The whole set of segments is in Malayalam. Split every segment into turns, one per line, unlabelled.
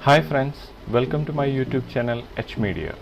Hi friends, welcome to my YouTube channel H Media.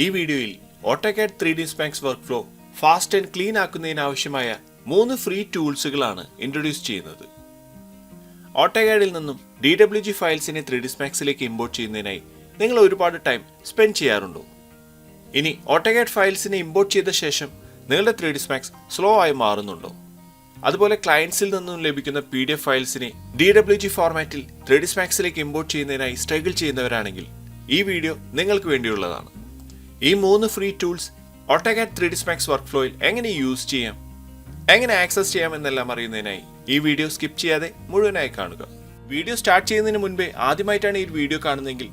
ഈ വീഡിയോയിൽ AutoCAD 3D Max workflow fast and clean ആക്കുന്നതിന് ആവശ്യമായ 3 ഫ്രീ ടൂൾസുകളാണ് ഇൻട്രൊഡ്യൂസ് ചെയ്യുന്നത്. ഓട്ടോകാഡിൽ നിന്നും DWG ഫയൽസിനെ 3D Maxലേക്ക് ഇമ്പോർട്ട് ചെയ്യുന്നതിനായി നിങ്ങൾ ഒരുപാട് ടൈം സ്പെൻഡ് ചെയ്യാറുണ്ടോ? ഇനി ഓട്ടോകാഡ് ഫയൽസിനെ ഇമ്പോർട്ട് ചെയ്ത ശേഷം നിങ്ങളുടെ 3D Max സ്ലോ ആയി മാറുന്നുണ്ടോ? അതുപോലെ ക്ലയൻസിൽ നിന്നും ലഭിക്കുന്ന PDF ഫയൽസിനെ DWG ഫോർമാറ്റിൽ 3D Maxലേക്ക് ഇമ്പോർട്ട് ചെയ്യുന്നതിനായി സ്ട്രഗിൾ ചെയ്യുന്നവരാണെങ്കിൽ ഈ വീഡിയോ നിങ്ങൾക്ക് വേണ്ടിയുള്ളതാണ്. ഈ 3 free tools AutoCAD 3D Max വർക്ക്ഫ്ലോയിൽ എങ്ങനെ യൂസ് ചെയ്യാം, എങ്ങനെ ആക്സസ് ചെയ്യാം എന്നെല്ലാം അറിയുന്നതിനായി ഈ വീഡിയോ സ്കിപ്പ് ചെയ്യാതെ മുഴുവനായി കാണുക. വീഡിയോ സ്റ്റാർട്ട് ചെയ്യുന്നതിന് മുൻപേ ആദ്യമായിട്ടാണ് ഈ വീഡിയോ കാണുന്നതെങ്കിൽ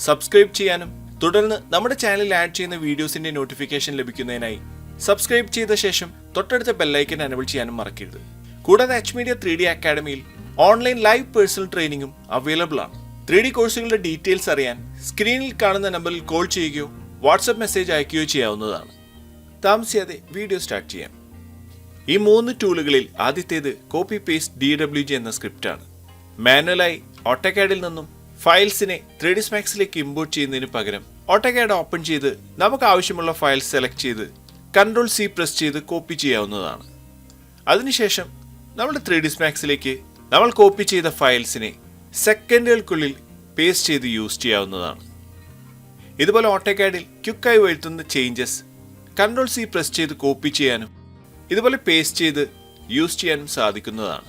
സബ്സ്ക്രൈബ് ചെയ്യാനും തുടർന്ന് നമ്മുടെ ചാനലിൽ ആഡ് ചെയ്യുന്ന വീഡിയോസിന്റെ നോട്ടിഫിക്കേഷൻ ലഭിക്കുന്നതിനായി സബ്സ്ക്രൈബ് ചെയ്ത ശേഷം തൊട്ടടുത്ത ബെല്ലൈക്കൻ എനേബിൾ ചെയ്യാനും മറക്കരുത്. കൂടാതെ എച്ച് മീഡിയ 3D അക്കാഡമിയിൽ ഓൺലൈൻ ലൈവ് പേഴ്സണൽ ട്രെയിനിങ്ങും അവൈലബിൾ ആണ്. 3D കോഴ്സുകളുടെ ഡീറ്റെയിൽസ് അറിയാൻ സ്ക്രീനിൽ കാണുന്ന നമ്പറിൽ കോൾ ചെയ്യുകയോ വാട്സപ്പ് മെസ്സേജ് അയക്കുകയോ ചെയ്യാവുന്നതാണ്. താമസിയാതെ വീഡിയോ സ്റ്റാർട്ട് ചെയ്യാം. ഈ 3 ടൂളുകളിൽ ആദ്യത്തേത് കോപ്പി പേസ്റ്റ് DWG എന്ന സ്ക്രിപ്റ്റാണ്. മാനുവലായി ഓട്ടോകാഡിൽ നിന്നും ഫയൽസിനെ 3D Maxലേക്ക് ഇമ്പോർട്ട് ചെയ്യുന്നതിന് പകരം ഓട്ടോകാഡ് ഓപ്പൺ ചെയ്ത് നമുക്ക് ആവശ്യമുള്ള ഫയൽ സെലക്ട് ചെയ്ത് Ctrl+C പ്രസ് ചെയ്ത് കോപ്പി ചെയ്യാവുന്നതാണ്. അതിനുശേഷം നമ്മുടെ 3D Maxലേക്ക് നമ്മൾ കോപ്പി ചെയ്ത ഫയൽസിനെ സെക്കൻഡുകൾക്കുള്ളിൽ പേസ്റ്റ് ചെയ്ത് യൂസ് ചെയ്യാവുന്നതാണ്. ഇതുപോലെ ഓട്ടോകാഡിൽ ക്വിക്കായി വരുത്തുന്ന ചേഞ്ചസ് Ctrl+C പ്രസ് ചെയ്ത് കോപ്പി ചെയ്യാനും ഇതുപോലെ പേസ്റ്റ് ചെയ്ത് യൂസ് ചെയ്യാനും സാധിക്കുന്നതാണ്.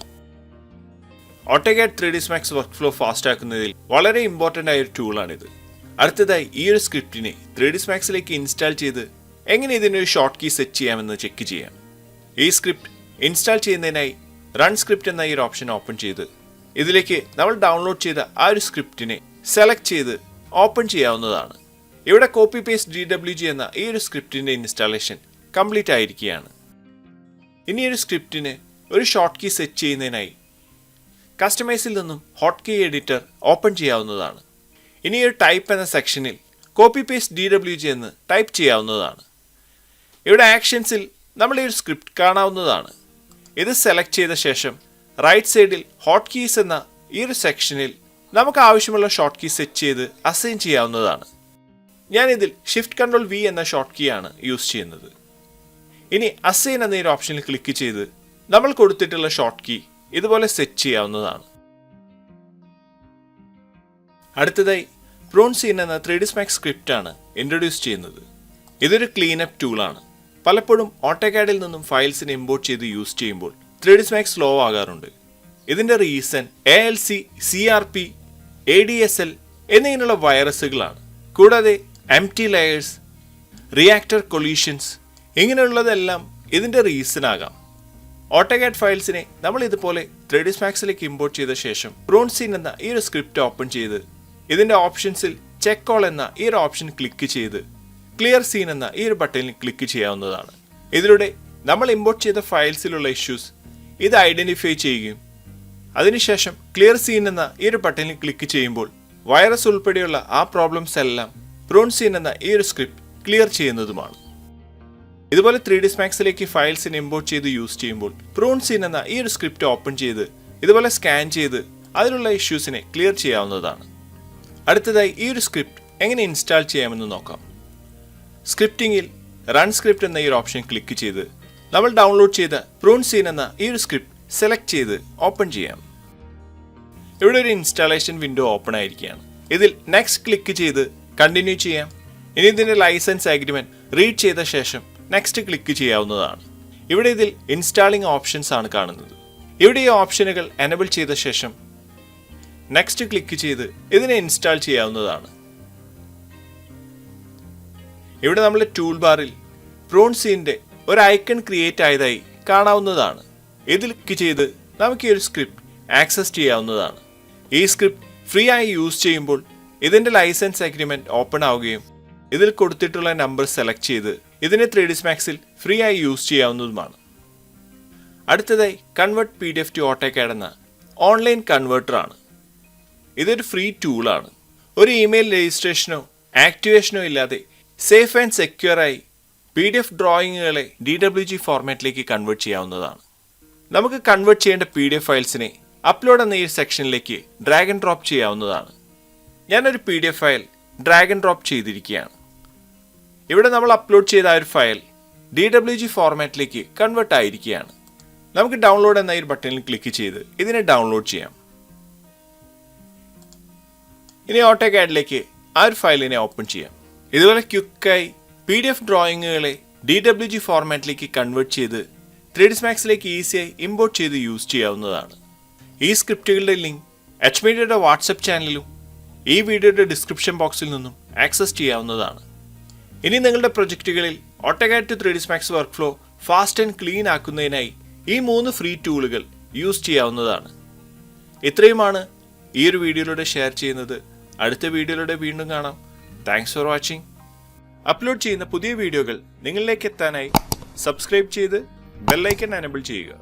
AutoCAD 3D Max workflow fast ആക്കുന്നതിൽ വളരെ ഇമ്പോർട്ടൻ്റ് ആയ ഒരു ടൂളാണിത്. അടുത്തതായി ഈ ഒരു സ്ക്രിപ്റ്റിനെ 3D Maxലേക്ക് ഇൻസ്റ്റാൾ ചെയ്ത് എങ്ങനെ ഇതിനൊരു ഷോർട്ട് കീ സെറ്റ് ചെയ്യാമെന്ന് ചെക്ക് ചെയ്യാം. ഈ സ്ക്രിപ്റ്റ് ഇൻസ്റ്റാൾ ചെയ്യുന്നതിനായി റൺ സ്ക്രിപ്റ്റ് എന്ന ഈ ഒരു ഓപ്ഷൻ ഓപ്പൺ ചെയ്ത് ഇതിലേക്ക് നമ്മൾ ഡൗൺലോഡ് ചെയ്ത ആ ഒരു സ്ക്രിപ്റ്റിനെ സെലക്ട് ചെയ്ത് ഓപ്പൺ ചെയ്യാവുന്നതാണ്. ഇവിടെ കോപ്പി പേസ്റ്റ് DWG എന്ന ഈ ഒരു സ്ക്രിപ്റ്റിന്റെ ഇൻസ്റ്റാളേഷൻ കംപ്ലീറ്റ് ആയിരിക്കുകയാണ്. ഇനി ഒരു സ്ക്രിപ്റ്റിന് ഒരു ഷോർട്ട് കീ സെറ്റ് ചെയ്യുന്നതിനായി കസ്റ്റമൈസിൽ നിന്നും ഹോട്ട് കീ എഡിറ്റർ ഓപ്പൺ ചെയ്യാവുന്നതാണ്. ഇനി ഒരു ടൈപ്പ് എന്ന സെക്ഷനിൽ കോപ്പി പേസ്റ്റ് DWG എന്ന് ടൈപ്പ് ചെയ്യാവുന്നതാണ്. ഇവിടെ ആക്ഷൻസിൽ നമ്മൾ ഈ ഒരു സ്ക്രിപ്റ്റ് കാണാവുന്നതാണ്. ഇത് സെലക്ട് ചെയ്ത ശേഷം റൈറ്റ് സൈഡിൽ ഹോട്ട് കീസ് എന്ന ഈ ഒരു സെക്ഷനിൽ നമുക്ക് ആവശ്യമുള്ള ഷോർട്ട് കീ സെറ്റ് ചെയ്ത് അസൈൻ ചെയ്യാവുന്നതാണ്. ഞാനിതിൽ Shift+Ctrl+V എന്ന ഷോർട്ട് കീ ആണ് യൂസ് ചെയ്യുന്നത്. ഇനി അസൈൻ എന്ന ഒരു ഓപ്ഷനിൽ ക്ലിക്ക് ചെയ്ത് നമ്മൾ കൊടുത്തിട്ടുള്ള ഷോർട്ട് കീ ഇതുപോലെ സെറ്റ് ചെയ്യാവുന്നതാണ്. അടുത്തതായി PruneScene എന്ന 3D Max സ്ക്രിപ്റ്റ് ആണ് ഇൻട്രൊഡ്യൂസ് ചെയ്യുന്നത്. ഇതൊരു ക്ലീനപ്പ് ടൂളാണ്. പലപ്പോഴും ഓട്ടോകാഡിൽ നിന്നും ഫയൽസിനെ ഇമ്പോർട്ട് ചെയ്ത് യൂസ് ചെയ്യുമ്പോൾ 3D Max സ്ലോ ആകാറുണ്ട്. ഇതിന്റെ റീസൺ ALC, CRP, ADSL എന്നിങ്ങനെയുള്ള വൈറസുകളാണ്. കൂടാതെ എംപ്റ്റി ലെയേഴ്സ്, റിയാക്ടർ കൊളീഷൻസ് ഇങ്ങനെയുള്ളതെല്ലാം ഇതിന്റെ റീസൺ ആകാം. ഓട്ടോകാഡ് ഫയൽസിനെ നമ്മൾ ഇതുപോലെ 3D Maxലേക്ക് ഇമ്പോർട്ട് ചെയ്ത ശേഷം PruneScene എന്ന ഈ ഒരു സ്ക്രിപ്റ്റ് ഓപ്പൺ ചെയ്ത് ഇതിന്റെ ഓപ്ഷൻസിൽ ചെക്ക് ഓൾ എന്ന ഈ ഒരു ഓപ്ഷൻ ക്ലിക്ക് ചെയ്ത് ക്ലിയർ സീൻ എന്ന ഈ ഒരു ബട്ടണിൽ ക്ലിക്ക് ചെയ്യാവുന്നതാണ്. ഇതിലൂടെ നമ്മൾ ഇമ്പോർട്ട് ചെയ്ത ഫയൽസിലുള്ള ഇഷ്യൂസ് ഇത് ഐഡന്റിഫൈ ചെയ്യുകയും അതിനുശേഷം ക്ലിയർ സീൻ എന്ന ഈ ഒരു ബട്ടണിൽ ക്ലിക്ക് ചെയ്യുമ്പോൾ വൈറസ് ഉൾപ്പെടെയുള്ള ആ പ്രോബ്ലംസ് എല്ലാം PruneScene എന്ന ഈ ഒരു സ്ക്രിപ്റ്റ് ക്ലിയർ ചെയ്യുന്നതുമാണ്. ഇതുപോലെ 3D Maxലേക്ക് ഫയൽസിനെ ഇമ്പോർട്ട് ചെയ്ത് യൂസ് ചെയ്യുമ്പോൾ PruneScene എന്ന ഈ ഒരു സ്ക്രിപ്റ്റ് ഓപ്പൺ ചെയ്ത് ഇതുപോലെ സ്കാൻ ചെയ്ത് അതിലുള്ള ഇഷ്യൂസിനെ ക്ലിയർ ചെയ്യാവുന്നതാണ്. അടുത്തതായി ഈ ഒരു സ്ക്രിപ്റ്റ് എങ്ങനെ ഇൻസ്റ്റാൾ ചെയ്യാമെന്ന് നോക്കാം. സ്ക്രിപ്റ്റിംഗിൽ റൺ സ്ക്രിപ്റ്റ് എന്ന ഈ ഒരു ഓപ്ഷൻ ക്ലിക്ക് ചെയ്ത് നമ്മൾ ഡൗൺലോഡ് ചെയ്ത PruneScene എന്ന ഈ ഒരു സ്ക്രിപ്റ്റ് സെലക്ട് ചെയ്ത് ഓപ്പൺ ചെയ്യാം. ഇവിടെ ഒരു ഇൻസ്റ്റാളേഷൻ വിൻഡോ ഓപ്പൺ ആയിരിക്കുകയാണ്. ഇതിൽ നെക്സ്റ്റ് ക്ലിക്ക് ചെയ്ത് കണ്ടിന്യൂ ചെയ്യാം. ഇനി ഇതിന്റെ ലൈസൻസ് അഗ്രിമെന്റ് റീഡ് ചെയ്ത ശേഷം നെക്സ്റ്റ് ക്ലിക്ക് ചെയ്യാവുന്നതാണ്. ഇവിടെ ഇതിൽ ഇൻസ്റ്റാളിംഗ് ഓപ്ഷൻസ് ആണ് കാണുന്നത്. ഇവിടെ ഈ ഓപ്ഷനുകൾ എനേബിൾ ചെയ്ത ശേഷം നെക്സ്റ്റ് ക്ലിക്ക് ചെയ്ത് ഇതിനെ ഇൻസ്റ്റാൾ ചെയ്യാവുന്നതാണ്. ഇവിടെ നമ്മുടെ ടൂൾ ബാറിൽ PruneSceneന്റെ ഒരു ഐക്കൺ ക്രിയേറ്റ് ആയതായി കാണാവുന്നതാണ്. ഇതിൽ ക്ലിക്ക് ചെയ്ത് നമുക്ക് ഈ ഒരു സ്ക്രിപ്റ്റ് ആക്സസ് ചെയ്യാവുന്നതാണ്. ഈ സ്ക്രിപ്റ്റ് ഫ്രീ ആയി യൂസ് ചെയ്യുമ്പോൾ ഇതിന്റെ ലൈസൻസ് അഗ്രിമെന്റ് ഓപ്പൺ ആവുകയും ഇതിൽ കൊടുത്തിട്ടുള്ള നമ്പർ സെലക്ട് ചെയ്ത് ഇതിനെ 3ds Maxൽ ഫ്രീ ആയി യൂസ് ചെയ്യാവുന്നതുമാണ്. അടുത്തതായി കൺവേർട്ട് PDF ടു AutoCAD എന്ന ഓൺലൈൻ കൺവേർട്ടർ ആണ്. ഇതൊരു ഫ്രീ ടൂളാണ്. ഒരു ഇമെയിൽ രജിസ്ട്രേഷനോ ആക്ടിവേഷനോ ഇല്ലാതെ സേഫ് ആൻഡ് സെക്യൂർ ആയി PDF ഡ്രോയിങ്ങുകളെ DWG ഫോർമാറ്റിലേക്ക് കൺവേർട്ട് ചെയ്യാവുന്നതാണ്. നമുക്ക് കൺവേർട്ട് ചെയ്യേണ്ട PDF ഫയൽസിനെ അപ്ലോഡ് എന്ന ഈ സെക്ഷനിലേക്ക് ഡ്രാഗ് ആൻഡ് ഡ്രോപ്പ് ചെയ്യാവുന്നതാണ്. ഞാനൊരു PDF file drag and drop ചെയ്തിരിക്കുകയാണ്. ഇവിടെ നമ്മൾ അപ്ലോഡ് ചെയ്ത ആ ഒരു ഫയൽ DWG ഫോർമാറ്റിലേക്ക് കൺവേർട്ട് ആയിരിക്കുകയാണ്. നമുക്ക് ഡൗൺലോഡ് എന്ന ഈ ബട്ടണിൽ ക്ലിക്ക് ചെയ്ത് ഇതിനെ ഡൗൺലോഡ് ചെയ്യാം. ഇനി AutoCADലേക്ക് ആ ഒരു ഫയലിനെ ഓപ്പൺ ചെയ്യാം. ഇതുപോലെ ക്വിക്കായി PDF ഡ്രോയിങ്ങുകളെ DWG ഫോർമാറ്റിലേക്ക് കൺവേർട്ട് ചെയ്ത് 3ds Maxലേക്ക് ഈസിയായി ഇമ്പോർട്ട് ചെയ്ത് യൂസ് ചെയ്യാവുന്നതാണ്. ഈ സ്ക്രിപ്റ്റുകളുടെ ലിങ്ക് HMediaയുടെ വാട്സപ്പ് ചാനലിലും ഈ വീഡിയോയുടെ ഡിസ്ക്രിപ്ഷൻ ബോക്സിൽ നിന്നും ആക്സസ് ചെയ്യാവുന്നതാണ്. ഇനി നിങ്ങളുടെ പ്രൊജക്റ്റുകളിൽ AutoCAD to 3ds Max workflow fast and clean ആക്കുന്നതിനായി ഈ 3 ഫ്രീ ടൂളുകൾ യൂസ് ചെയ്യാവുന്നതാണ്. ഇത്രയുമാണ് ഈ ഒരു വീഡിയോയിലൂടെ ഷെയർ ചെയ്യുന്നത്. അടുത്ത വീഡിയോയിലൂടെ വീണ്ടും കാണാം. Thanks for watching. അപ്ലോഡ് ചെയ്യുന്ന പുതിയ വീഡിയോകൾ നിങ്ങളിലേക്ക് എത്താനായി സബ്സ്ക്രൈബ് ചെയ്ത് ബെൽ ഐക്കൺ എനേബിൾ ചെയ്യുക.